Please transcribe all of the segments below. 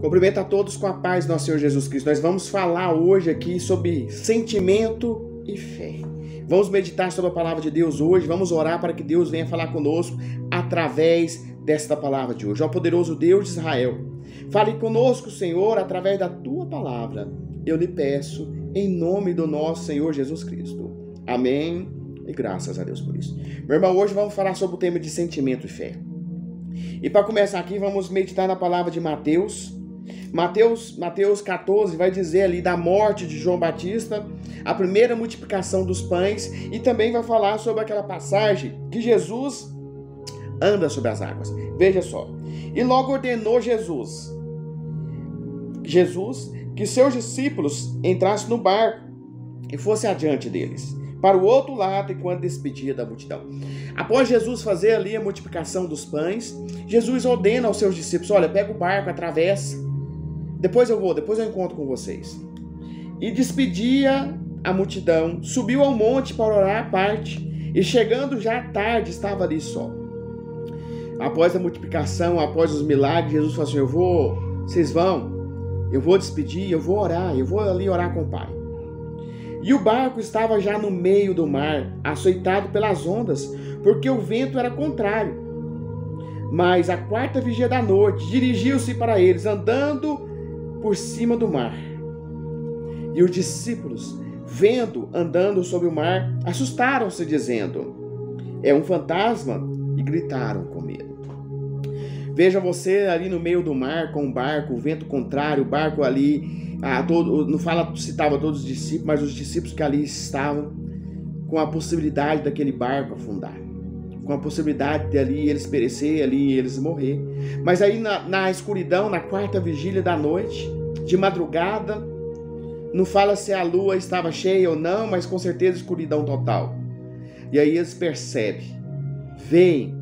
Cumprimento a todos com a paz do nosso Senhor Jesus Cristo. Nós vamos falar hoje aqui sobre sentimento e fé. Vamos meditar sobre a palavra de Deus hoje, vamos orar para que Deus venha falar conosco através desta palavra de hoje. Ó poderoso Deus de Israel, fale conosco, Senhor, através da Tua palavra. Eu lhe peço, em nome do nosso Senhor Jesus Cristo. Amém e graças a Deus por isso. Meu irmão, hoje vamos falar sobre o tema de sentimento e fé. E para começar aqui, vamos meditar na palavra de Mateus 14 vai dizer ali da morte de João Batista, a primeira multiplicação dos pães, e também vai falar sobre aquela passagem que Jesus anda sobre as águas. Veja só. E logo ordenou Jesus que seus discípulos entrassem no barco e fossem adiante deles, para o outro lado, enquanto despedia da multidão. Após Jesus fazer ali a multiplicação dos pães, Jesus ordena aos seus discípulos: olha, pega o barco, atravessa, depois eu encontro com vocês. E despedia a multidão, subiu ao monte para orar à parte, e chegando já à tarde, estava ali só. Após a multiplicação, após os milagres, Jesus falou assim: eu vou despedir, eu vou orar, eu vou ali orar com o Pai. E o barco estava já no meio do mar, açoitado pelas ondas, porque o vento era contrário. Mas à quarta vigília da noite, dirigiu-se para eles, andando por cima do mar. E os discípulos, vendo andando sobre o mar, assustaram-se, dizendo: é um fantasma, e gritaram com medo. Veja você ali no meio do mar, com o barco, o vento contrário, o barco ali, não fala, citava todos os discípulos, mas os discípulos que ali estavam, com a possibilidade daquele barco afundar, com a possibilidade de ali eles perecer, ali eles morrer. Mas aí na escuridão, na quarta vigília da noite, de madrugada, não fala se a lua estava cheia ou não, mas com certeza escuridão total. E aí eles percebem, veem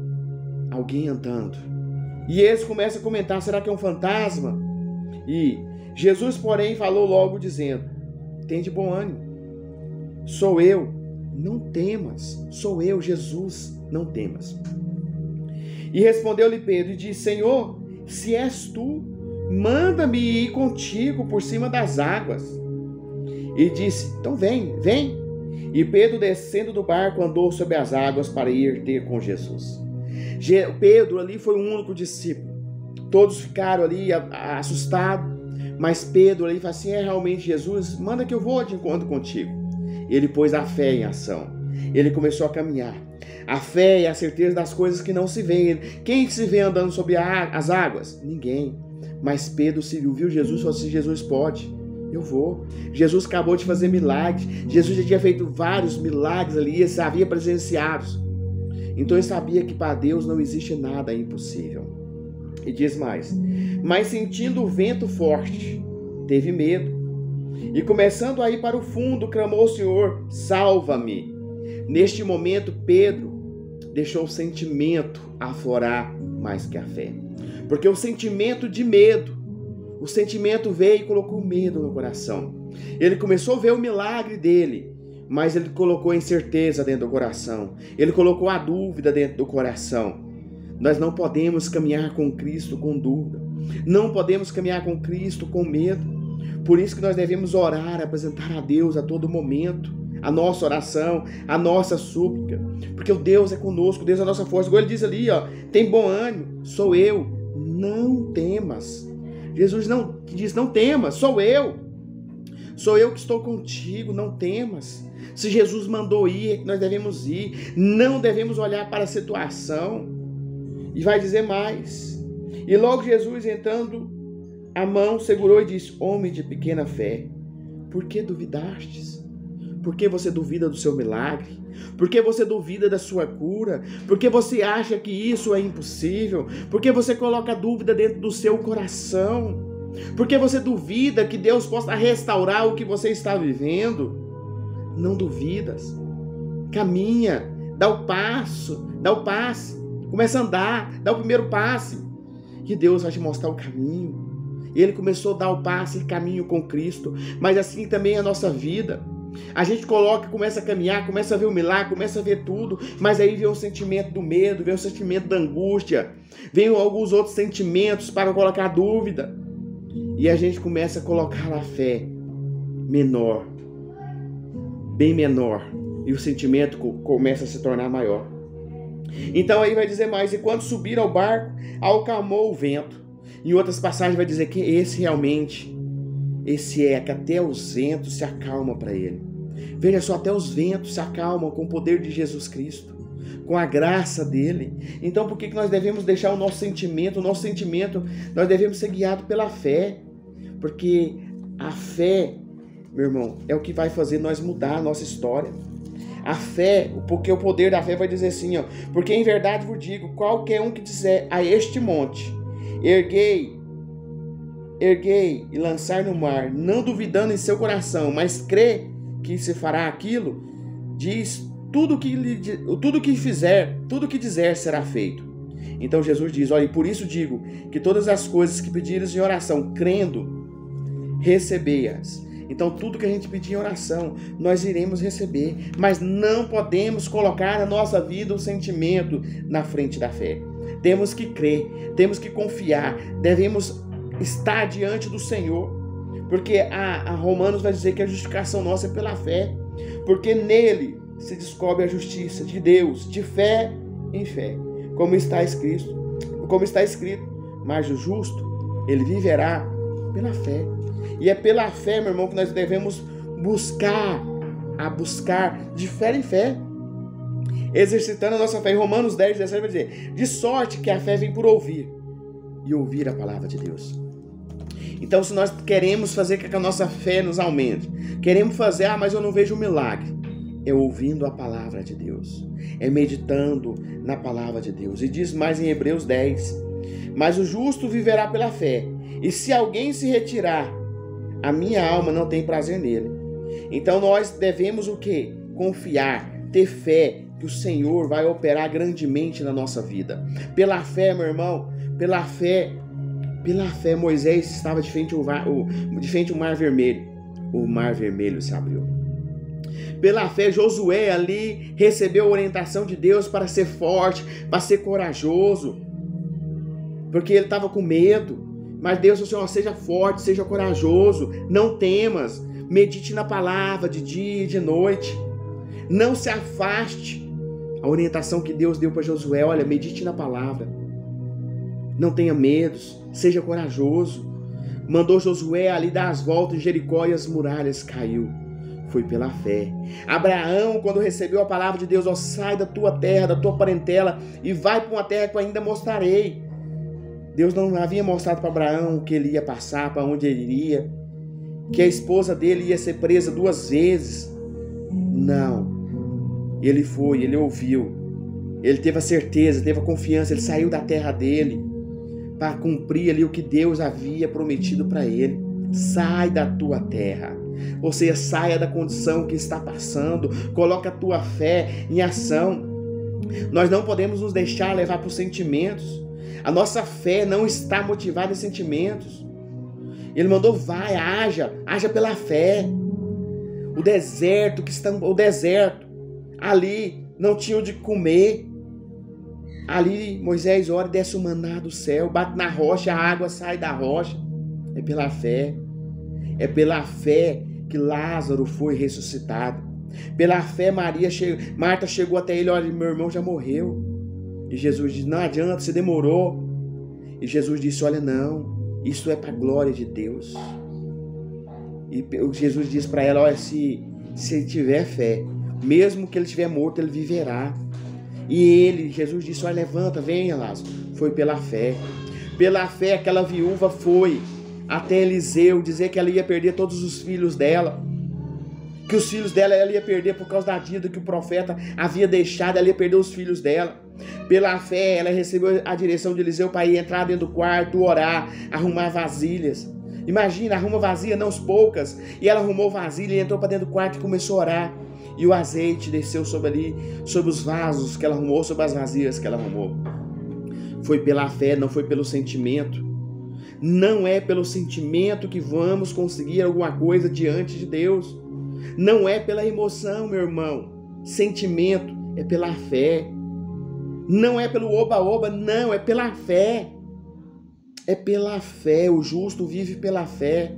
alguém andando. E eles começam a comentar: será que é um fantasma? E Jesus, porém, falou logo dizendo: tem de bom ânimo, sou eu, não temas. Sou eu, Jesus, não temas. E respondeu-lhe Pedro e disse: Senhor, se és tu, manda-me ir contigo por cima das águas. E disse: então vem. E Pedro, descendo do barco, andou sobre as águas para ir ter com Jesus. Pedro ali foi o único discípulo. Todos ficaram ali assustados, mas Pedro ali falou assim: é realmente Jesus, manda que eu vou de encontro contigo. Ele pôs a fé em ação. Ele começou a caminhar. A fé é a certeza das coisas que não se veem. Quem se vê andando sobre as águas? Ninguém. Mas Pedro se viu Jesus e falou assim: Jesus pode, eu vou. Jesus acabou de fazer milagres. Jesus já tinha feito vários milagres ali, ele havia presenciados. Então ele sabia que para Deus não existe nada impossível. E diz mais: mas sentindo o vento forte, teve medo. E começando a ir para o fundo, clamou ao Senhor: salva-me. Neste momento, Pedro deixou o sentimento aflorar mais que a fé. Porque o sentimento de medo, o sentimento veio e colocou medo no coração. Ele começou a ver o milagre dele, mas ele colocou a incerteza dentro do coração. Ele colocou a dúvida dentro do coração. Nós não podemos caminhar com Cristo com dúvida. Não podemos caminhar com Cristo com medo. Por isso que nós devemos orar, apresentar a Deus a todo momento a nossa oração, a nossa súplica. Porque o Deus é conosco, Deus é a nossa força. Igual ele diz ali, tem bom ânimo, sou eu, não temas. Jesus diz: não temas, sou eu. Sou eu que estou contigo, não temas. Se Jesus mandou ir, é que nós devemos ir. Não devemos olhar para a situação. E vai dizer mais: e logo Jesus, entrando a mão, segurou e disse: homem de pequena fé, por que duvidastes? Por que você duvida do seu milagre? Por que você duvida da sua cura? Por que você acha que isso é impossível? Por que você coloca dúvida dentro do seu coração? Por que você duvida que Deus possa restaurar o que você está vivendo? Não duvidas. Caminha, dá o passe, começa a andar, dá o primeiro passe, que Deus vai te mostrar o caminho. Ele começou a dar o passe e caminho com Cristo, mas assim também é a nossa vida. A gente começa a caminhar, começa a ver o milagre, começa a ver tudo, mas aí vem o sentimento do medo, vem o sentimento da angústia, vem alguns outros sentimentos para colocar dúvida. E a gente começa a colocar a fé menor, bem menor, e o sentimento começa a se tornar maior. Então aí vai dizer mais: e quando subir ao barco, acalmou o vento. Em outras passagens vai dizer que esse é que até os ventos se acalmam para ele. Veja só, até os ventos se acalmam com o poder de Jesus Cristo, com a graça dele. Então por que nós devemos deixar o nosso sentimento? O nosso sentimento, nós devemos ser guiados pela fé, porque a fé, meu irmão, é o que vai fazer nós mudar a nossa história. A fé, porque o poder da fé vai dizer assim, ó: porque em verdade vos digo, qualquer um que disser a este monte, erguei e lançar no mar, não duvidando em seu coração, mas crê que se fará aquilo, diz, tudo que dizer será feito. Então Jesus diz: olha, e por isso digo que todas as coisas que pedires em oração, crendo, recebei-as. Então tudo que a gente pedir em oração, nós iremos receber, mas não podemos colocar na nossa vida o sentimento na frente da fé. Temos que crer, temos que confiar, devemos estar diante do Senhor, porque a Romanos vai dizer que a justificação nossa é pela fé, porque nele se descobre a justiça de Deus, de fé em fé, como está escrito, mas o justo, ele viverá pela fé. E é pela fé, meu irmão, que nós devemos buscar de fé em fé, exercitando a nossa fé. Em Romanos 10, 17 vai dizer: de sorte que a fé vem por ouvir, e ouvir a palavra de Deus. Então, se nós queremos fazer com que a nossa fé nos aumente, queremos fazer, mas eu não vejo um milagre, é ouvindo a palavra de Deus, é meditando na palavra de Deus. E diz mais em Hebreus 10: mas o justo viverá pela fé, e se alguém se retirar, a minha alma não tem prazer nele. Então nós devemos o quê? Confiar, ter fé que o Senhor vai operar grandemente na nossa vida. Pela fé, meu irmão, pela fé, Moisés estava de frente ao mar vermelho. O mar vermelho se abriu. Pela fé, Josué ali recebeu a orientação de Deus para ser forte, para ser corajoso, porque ele estava com medo. Mas Deus disse: Senhor, seja forte, seja corajoso, não temas, medite na palavra de dia e de noite, não se afaste. A orientação que Deus deu para Josué: olha, medite na palavra, não tenha medos, seja corajoso. Mandou Josué ali dar as voltas em Jericó e as muralhas caiu. Foi pela fé. Abraão, quando recebeu a palavra de Deus: ó, sai da tua terra, da tua parentela e vai para uma terra que eu ainda mostrarei. Deus não havia mostrado para Abraão o que ele ia passar, para onde ele iria, que a esposa dele ia ser presa 2 vezes. Não. Ele foi, ele ouviu, ele teve a certeza, teve a confiança, ele saiu da terra dele para cumprir ali o que Deus havia prometido para ele. Sai da tua terra, ou seja, saia da condição que está passando, coloca a tua fé em ação. Nós não podemos nos deixar levar por sentimentos. A nossa fé não está motivada em sentimentos. Ele mandou: vai, haja pela fé. O deserto, ali não tinha onde comer. Ali Moisés ora e desce o maná do céu, bate na rocha, a água sai da rocha. É pela fé. É pela fé que Lázaro foi ressuscitado. Pela fé Marta chegou até ele: olha, meu irmão já morreu. E Jesus disse: não adianta, você demorou. E Jesus disse: olha, não, isso é para a glória de Deus. E Jesus disse para ela: olha, se ele tiver fé, mesmo que ele estiver morto, ele viverá. E Jesus disse: olha, levanta, venha, Lázaro. Foi pela fé. Pela fé, aquela viúva foi até Eliseu dizer que ela ia perder todos os filhos dela, que os filhos dela ela ia perder por causa da dívida que o profeta havia deixado, ela ia perder os filhos dela. Pela fé, ela recebeu a direção de Eliseu para ir entrar dentro do quarto, orar, arrumar vasilhas. Imagina, arruma vasilha, não as poucas. E ela arrumou vasilha e entrou para dentro do quarto e começou a orar. E o azeite desceu sobre os vasos que ela arrumou, sobre as vasilhas que ela arrumou. Foi pela fé, não foi pelo sentimento. Não é pelo sentimento que vamos conseguir alguma coisa diante de Deus. Não é pela emoção, meu irmão. Sentimento é pela fé. Não é pelo oba-oba, não, é pela fé. É pela fé, o justo vive pela fé.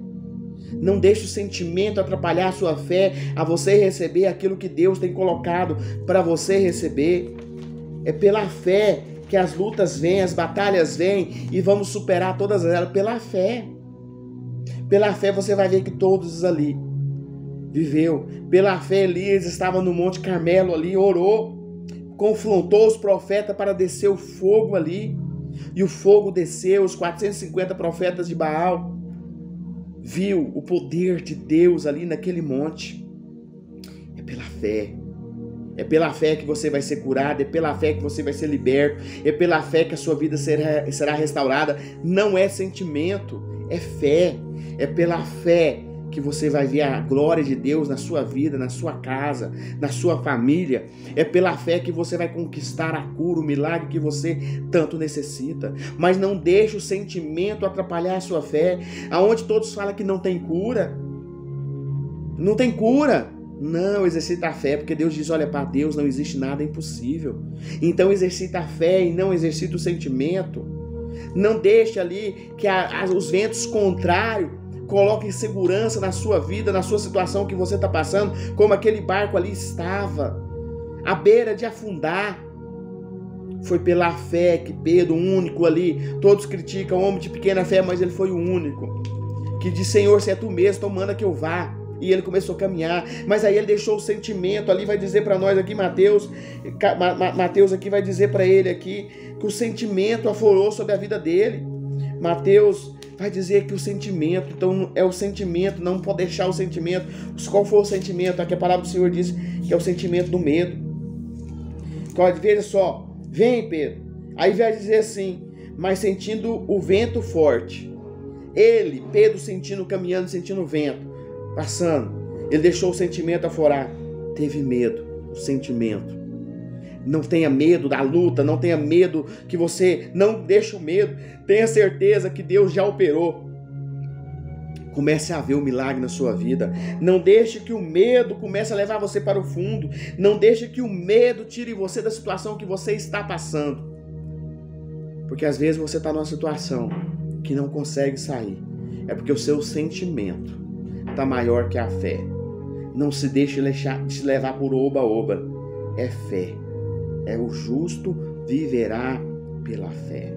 Não deixe o sentimento atrapalhar a sua fé, a você receber aquilo que Deus tem colocado para você receber. É pela fé que as lutas vêm, as batalhas vêm e vamos superar todas elas pela fé. Pela fé você vai ver que todos ali viveu. Pela fé Elias estava no Monte Carmelo ali, orou, confrontou os profetas para descer o fogo ali. E o fogo desceu, os 450 profetas de Baal viu o poder de Deus ali naquele monte. É pela fé. É pela fé que você vai ser curado, é pela fé que você vai ser liberto, é pela fé que a sua vida será restaurada. Não é sentimento, é fé. É pela fé que você vai ver a glória de Deus na sua vida, na sua casa, na sua família. É pela fé que você vai conquistar a cura, o milagre que você tanto necessita. Mas não deixe o sentimento atrapalhar a sua fé. Aonde todos falam que não tem cura. Não tem cura. Não, exercita a fé, porque Deus diz, olha, para Deus não existe nada impossível. Então exercita a fé e não exercita o sentimento. Não deixe ali que os ventos contrários coloquem segurança na sua vida, na sua situação que você está passando, como aquele barco ali estava, à beira de afundar. Foi pela fé que Pedro, o único ali, todos criticam, homem de pequena fé, mas ele foi o único, que disse, Senhor, se é tu mesmo, então manda que eu vá. E ele começou a caminhar, mas aí ele deixou o sentimento ali, vai dizer para nós aqui, Mateus aqui vai dizer para ele aqui, que o sentimento aflorou sobre a vida dele. Mateus vai dizer que o sentimento, então é o sentimento, não pode deixar o sentimento. Qual foi o sentimento? Aqui a palavra do Senhor diz que é o sentimento do medo. Então, veja só, vem Pedro, aí vai dizer assim, mas sentindo o vento forte, ele, Pedro, caminhando, sentindo o vento, passando, ele deixou o sentimento aflorar, teve medo, o sentimento. Não tenha medo da luta, não tenha medo que você, não deixe o medo, tenha certeza que Deus já operou. Comece a ver o milagre na sua vida. Não deixe que o medo comece a levar você para o fundo. Não deixe que o medo tire você da situação que você está passando. Porque às vezes você está numa situação que não consegue sair. É porque o seu sentimento está maior que a fé. Não se deixe levar por oba-oba. É fé. É o justo viverá pela fé.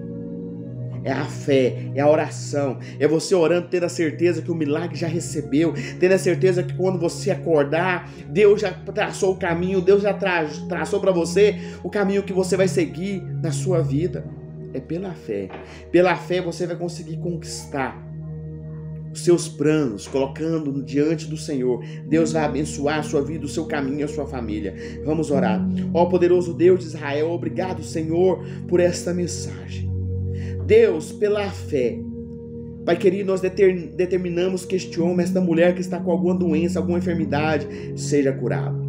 É a fé, é a oração, é você orando, tendo a certeza que o milagre já recebeu, tendo a certeza que quando você acordar, Deus já traçou o caminho, Deus já traçou para você o caminho que você vai seguir na sua vida. É pela fé. Pela fé você vai conseguir conquistar os seus planos, colocando diante do Senhor. Deus vai abençoar a sua vida, o seu caminho e a sua família. Vamos orar. Ó poderoso Deus de Israel, obrigado, Senhor, por esta mensagem. Deus, pela fé, Pai querido, nós determinamos que este homem, esta mulher que está com alguma doença, alguma enfermidade, seja curado.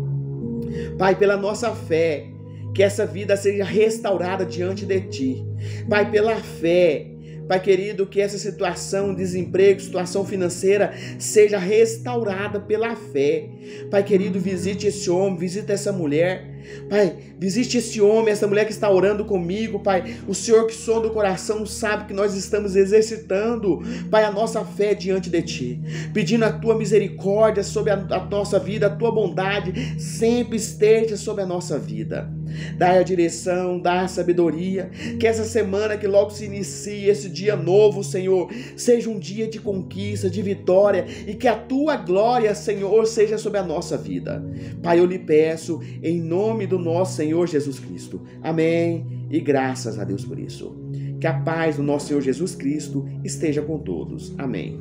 Pai, pela nossa fé, que essa vida seja restaurada diante de Ti. Pai, pela fé, Pai querido, que essa situação, desemprego, situação financeira, seja restaurada pela fé. Pai querido, visite esse homem, visita essa mulher. Pai, visite esse homem, essa mulher que está orando comigo, Pai. O Senhor que sonda o coração sabe que nós estamos exercitando, Pai, a nossa fé diante de Ti. Pedindo a Tua misericórdia sobre a nossa vida, a Tua bondade sempre esteja sobre a nossa vida. Dá a direção, dá a sabedoria. Que essa semana que logo se inicie, esse dia novo, Senhor, seja um dia de conquista, de vitória, e que a Tua glória, Senhor, seja sobre a nossa vida. Pai, eu lhe peço em nome do nosso Senhor Jesus Cristo. Amém. E graças a Deus por isso. Que a paz do nosso Senhor Jesus Cristo esteja com todos. Amém.